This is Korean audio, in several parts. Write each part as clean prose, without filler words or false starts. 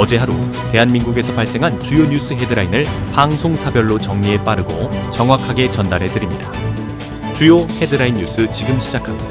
어제 하루 대한민국에서 발생한 주요 뉴스 헤드라인을 방송사별로 정리해 빠르고 정확하게 전달해 드립니다. 주요 헤드라인 뉴스 지금 시작합니다.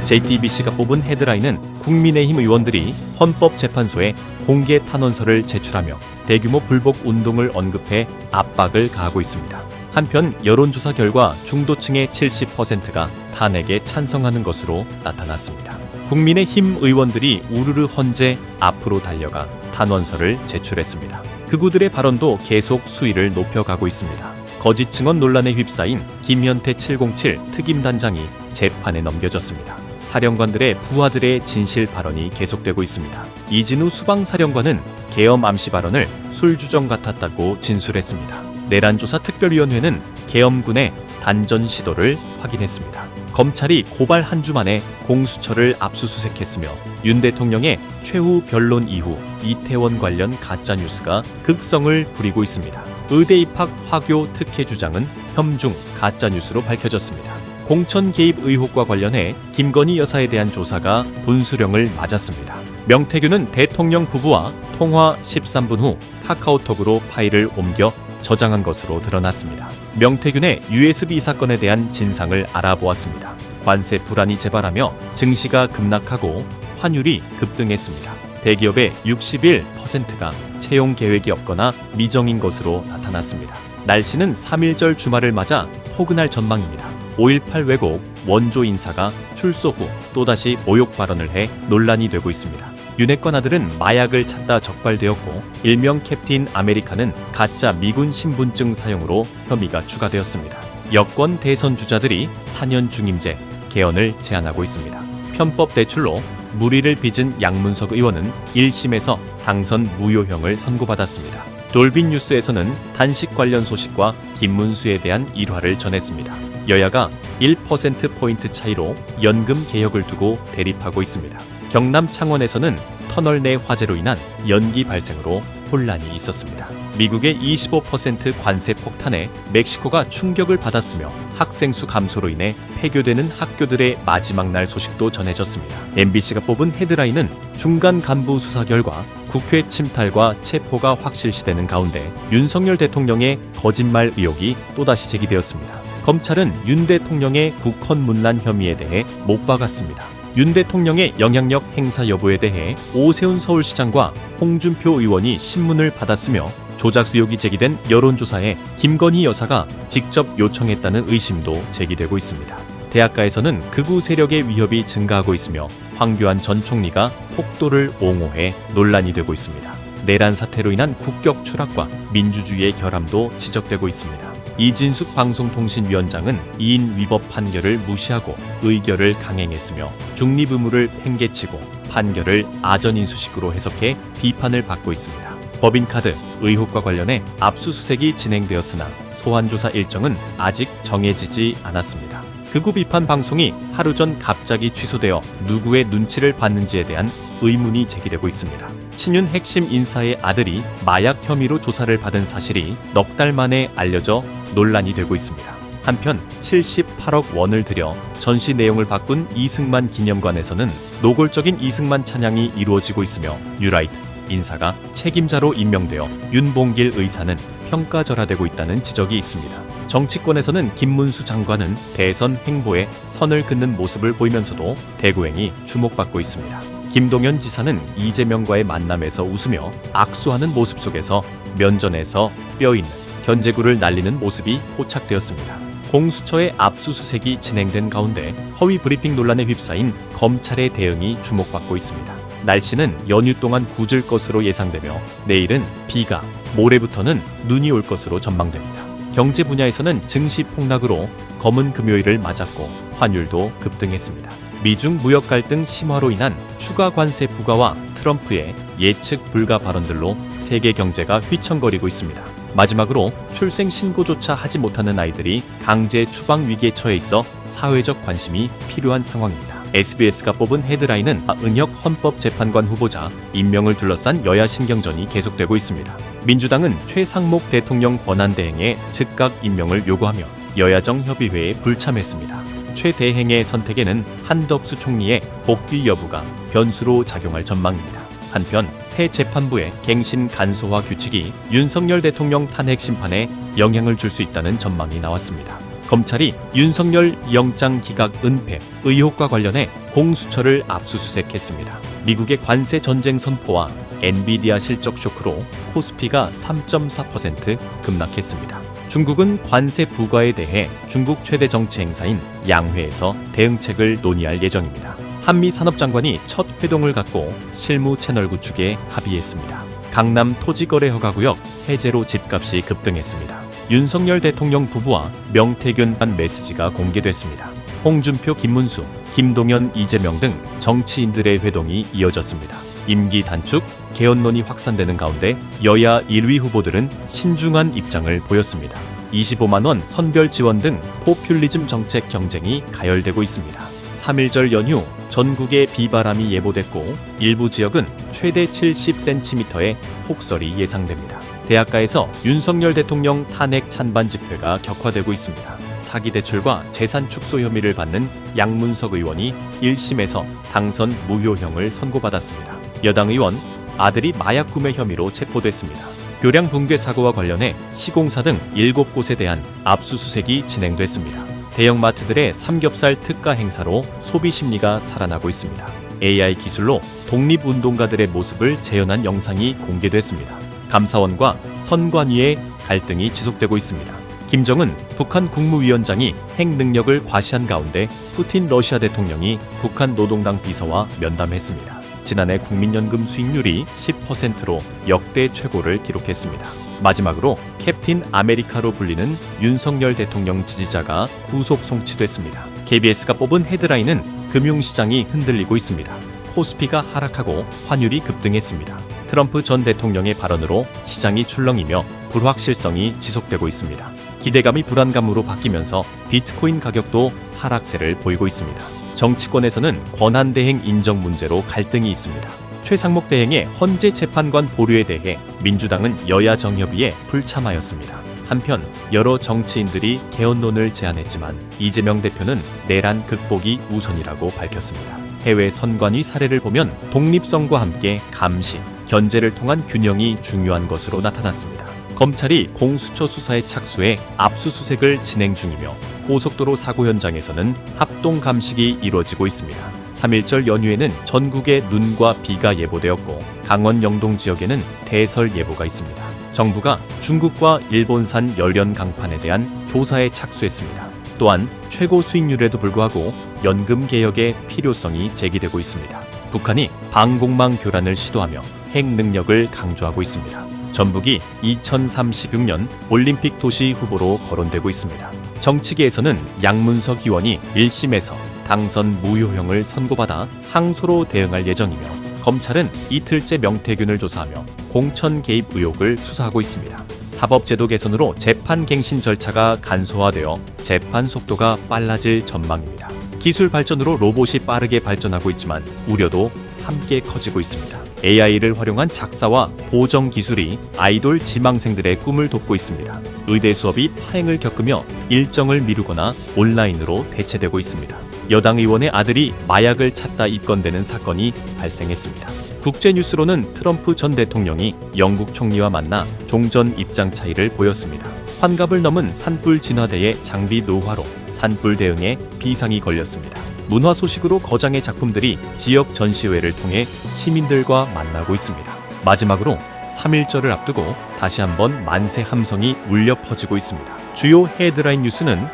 JTBC가 뽑은 헤드라인은 국민의힘 의원들이 헌법재판소에 공개 탄원서를 제출하며 대규모 불복 운동을 언급해 압박을 가하고 있습니다. 한편 여론조사 결과 중도층의 70%가 탄핵에 찬성하는 것으로 나타났습니다. 국민의힘 의원들이 우르르 헌재 앞으로 달려가 탄원서를 제출했습니다. 극우들의 발언도 계속 수위를 높여가고 있습니다. 거짓 증언 논란에 휩싸인 김현태 707 특임단장이 재판에 넘겨졌습니다. 사령관들의 부하들의 진실 발언이 계속되고 있습니다. 이진우 수방사령관은 계엄 암시 발언을 술주정 같았다고 진술했습니다. 내란조사 특별위원회는 계엄군의 단전 시도를 확인했습니다. 검찰이 고발 한 주 만에 공수처를 압수수색했으며 윤 대통령의 최후 변론 이후 이태원 관련 가짜뉴스가 극성을 부리고 있습니다. 의대 입학 화교 특혜 주장은 혐중 가짜뉴스로 밝혀졌습니다. 공천 개입 의혹과 관련해 김건희 여사에 대한 조사가 분수령을 맞았습니다. 명태균은 대통령 부부와 통화 13분 후 카카오톡으로 파일을 옮겨 저장한 것으로 드러났습니다. 명태균의 USB 사건에 대한 진상을 알아보았습니다. 관세 불안이 재발하며 증시가 급락하고 환율이 급등했습니다. 대기업의 61%가 채용 계획이 없거나 미정인 것으로 나타났습니다. 날씨는 3.1절 주말을 맞아 포근할 전망입니다. 5.18 왜곡 원조 인사가 출소 후 또다시 모욕 발언을 해 논란이 되고 있습니다. 윤핵관 아들은 마약을 찾다 적발되었고 일명 캡틴 아메리카는 가짜 미군 신분증 사용으로 혐의가 추가되었습니다. 여권 대선 주자들이 4년 중임제 개헌을 제안하고 있습니다. 편법 대출로 무리를 빚은 양문석 의원은 1심에서 당선 무효형을 선고받았습니다. 돌빈 뉴스에서는 단식 관련 소식과 김문수에 대한 일화를 전했습니다. 여야가 1%포인트 차이로 연금 개혁을 두고 대립하고 있습니다. 경남 창원에서는 터널 내 화재로 인한 연기 발생으로 혼란이 있었습니다. 미국의 25% 관세 폭탄에 멕시코가 충격을 받았으며 학생 수 감소로 인해 폐교되는 학교들의 마지막 날 소식도 전해졌습니다. MBC가 뽑은 헤드라인은 중간 간부 수사 결과 국회 침탈과 체포가 확실시되는 가운데 윤석열 대통령의 거짓말 의혹이 또다시 제기되었습니다. 검찰은 윤 대통령의 국헌문란 혐의에 대해 못 박았습니다. 윤 대통령의 영향력 행사 여부에 대해 오세훈 서울시장과 홍준표 의원이 신문을 받았으며 조작 의혹이 제기된 여론조사에 김건희 여사가 직접 요청했다는 의심도 제기되고 있습니다. 대학가에서는 극우 세력의 위협이 증가하고 있으며 황교안 전 총리가 폭도를 옹호해 논란이 되고 있습니다. 내란 사태로 인한 국격 추락과 민주주의의 결함도 지적되고 있습니다. 이진숙 방송통신위원장은 2인 위법 판결을 무시하고 의결을 강행했으며 중립 의무를 팽개치고 판결을 아전인수식으로 해석해 비판을 받고 있습니다. 법인카드 의혹과 관련해 압수수색이 진행되었으나 소환조사 일정은 아직 정해지지 않았습니다. 극우 비판 방송이 하루 전 갑자기 취소되어 누구의 눈치를 봤는지에 대한 의문이 제기되고 있습니다. 친윤 핵심 인사의 아들이 마약 혐의로 조사를 받은 사실이 넉 달 만에 알려져 논란이 되고 있습니다. 한편 78억 원을 들여 전시 내용을 바꾼 이승만 기념관에서는 노골적인 이승만 찬양이 이루어지고 있으며 뉴라이트 인사가 책임자로 임명되어 윤봉길 의사는 평가절하되고 있다는 지적이 있습니다. 정치권에서는 김문수 장관은 대선 행보에 선을 긋는 모습을 보이면서도 대구행이 주목받고 있습니다. 김동연 지사는 이재명과의 만남에서 웃으며 악수하는 모습 속에서 면전에서 뼈 있는 견제구를 날리는 모습이 포착되었습니다. 공수처의 압수수색이 진행된 가운데 허위 브리핑 논란에 휩싸인 검찰의 대응이 주목받고 있습니다. 날씨는 연휴 동안 굳을 것으로 예상되며 내일은 비가, 모레부터는 눈이 올 것으로 전망됩니다. 경제 분야에서는 증시 폭락으로 검은 금요일을 맞았고 환율도 급등했습니다. 미중 무역 갈등 심화로 인한 추가 관세 부과와 트럼프의 예측 불가 발언들로 세계 경제가 휘청거리고 있습니다. 마지막으로 출생 신고조차 하지 못하는 아이들이 강제 추방 위기에 처해 있어 사회적 관심이 필요한 상황입니다. SBS가 뽑은 헤드라인은 은혁 헌법재판관 후보자 임명을 둘러싼 여야 신경전이 계속되고 있습니다. 민주당은 최상목 대통령 권한대행의 즉각 임명을 요구하며 여야정 협의회에 불참했습니다. 최 대행의 선택에는 한덕수 총리의 복귀 여부가 변수로 작용할 전망입니다. 한편 새 재판부의 갱신 간소화 규칙이 윤석열 대통령 탄핵 심판에 영향을 줄 수 있다는 전망이 나왔습니다. 검찰이 윤석열 영장 기각 은폐 의혹과 관련해 공수처를 압수수색했습니다. 미국의 관세 전쟁 선포와 엔비디아 실적 쇼크로 코스피가 3.4% 급락했습니다. 중국은 관세 부과에 대해 중국 최대 정치 행사인 양회에서 대응책을 논의할 예정입니다. 한미 산업장관이 첫 회동을 갖고 실무 채널 구축에 합의했습니다. 강남 토지거래 허가구역 해제로 집값이 급등했습니다. 윤석열 대통령 부부와 명태균 간 메시지가 공개됐습니다. 홍준표, 김문수, 김동연, 이재명 등 정치인들의 회동이 이어졌습니다. 임기 단축, 개헌론이 확산되는 가운데 여야 1위 후보들은 신중한 입장을 보였습니다. 25만 원 선별 지원 등 포퓰리즘 정책 경쟁이 가열되고 있습니다. 3.1절 연휴 전국에 비바람이 예보됐고 일부 지역은 최대 70cm의 폭설이 예상됩니다. 대학가에서 윤석열 대통령 탄핵 찬반 집회가 격화되고 있습니다. 사기 대출과 재산 축소 혐의를 받는 양문석 의원이 1심에서 당선 무효형을 선고받았습니다. 여당 의원 아들이 마약 구매 혐의로 체포됐습니다. 교량 붕괴 사고와 관련해 시공사 등 7곳에 대한 압수수색이 진행됐습니다. 대형마트들의 삼겹살 특가 행사로 소비 심리가 살아나고 있습니다. AI 기술로 독립운동가들의 모습을 재현한 영상이 공개됐습니다. 감사원과 선관위의 갈등이 지속되고 있습니다. 김정은 북한 국무위원장이 핵 능력을 과시한 가운데 푸틴 러시아 대통령이 북한 노동당 비서와 면담했습니다. 지난해 국민연금 수익률이 10%로 역대 최고를 기록했습니다. 마지막으로 캡틴 아메리카로 불리는 윤석열 대통령 지지자가 구속 송치됐습니다. KBS가 뽑은 헤드라인은 금융시장이 흔들리고 있습니다. 코스피가 하락하고 환율이 급등했습니다. 트럼프 전 대통령의 발언으로 시장이 출렁이며 불확실성이 지속되고 있습니다. 기대감이 불안감으로 바뀌면서 비트코인 가격도 하락세를 보이고 있습니다. 정치권에서는 권한대행 인정 문제로 갈등이 있습니다. 최상목 대행의 헌재 재판관 보류에 대해 민주당은 여야 정협의에 불참하였습니다. 한편 여러 정치인들이 개헌론을 제안했지만 이재명 대표는 내란 극복이 우선이라고 밝혔습니다. 해외 선관위 사례를 보면 독립성과 함께 감시, 견제를 통한 균형이 중요한 것으로 나타났습니다. 검찰이 공수처 수사에 착수해 압수수색을 진행 중이며 고속도로 사고 현장에서는 합동 감식이 이루어지고 있습니다. 3.1절 연휴에는 전국에 눈과 비가 예보되었고 강원 영동 지역에는 대설 예보가 있습니다. 정부가 중국과 일본산 열연 강판에 대한 조사에 착수했습니다. 또한 최고 수익률에도 불구하고 연금 개혁의 필요성이 제기되고 있습니다. 북한이 방공망 교란을 시도하며 핵 능력을 강조하고 있습니다. 전북이 2036년 올림픽 도시 후보로 거론되고 있습니다. 정치계에서는 양문석 의원이 1심에서 당선 무효형을 선고받아 항소로 대응할 예정이며 검찰은 이틀째 명태균을 조사하며 공천 개입 의혹을 수사하고 있습니다. 사법제도 개선으로 재판 갱신 절차가 간소화되어 재판 속도가 빨라질 전망입니다. 기술 발전으로 로봇이 빠르게 발전하고 있지만 우려도 함께 커지고 있습니다. AI를 활용한 작사와 보정 기술이 아이돌 지망생들의 꿈을 돕고 있습니다. 의대 수업이 파행을 겪으며 일정을 미루거나 온라인으로 대체되고 있습니다. 여당 의원의 아들이 마약을 찾다 입건되는 사건이 발생했습니다. 국제뉴스로는 트럼프 전 대통령이 영국 총리와 만나 종전 입장 차이를 보였습니다. 환갑을 넘은 산불 진화대의 장비 노화로 산불 대응에 비상이 걸렸습니다. 문화 소식으로 거장의 작품들이 지역 전시회를 통해 시민들과 만나고 있습니다. 마지막으로 3.1절을 앞두고 다시 한번 만세 함성이 울려 퍼지고 있습니다. 주요 헤드라인 뉴스는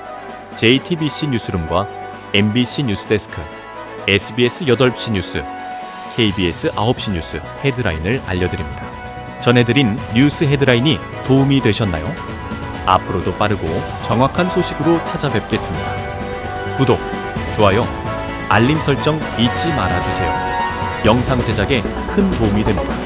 JTBC 뉴스룸과 MBC 뉴스데스크, SBS 8시 뉴스, KBS 9시 뉴스 헤드라인을 알려드립니다. 전해드린 뉴스 헤드라인이 도움이 되셨나요? 앞으로도 빠르고 정확한 소식으로 찾아뵙겠습니다. 구독, 좋아요, 알림 설정 잊지 말아주세요. 영상 제작에 큰 도움이 됩니다.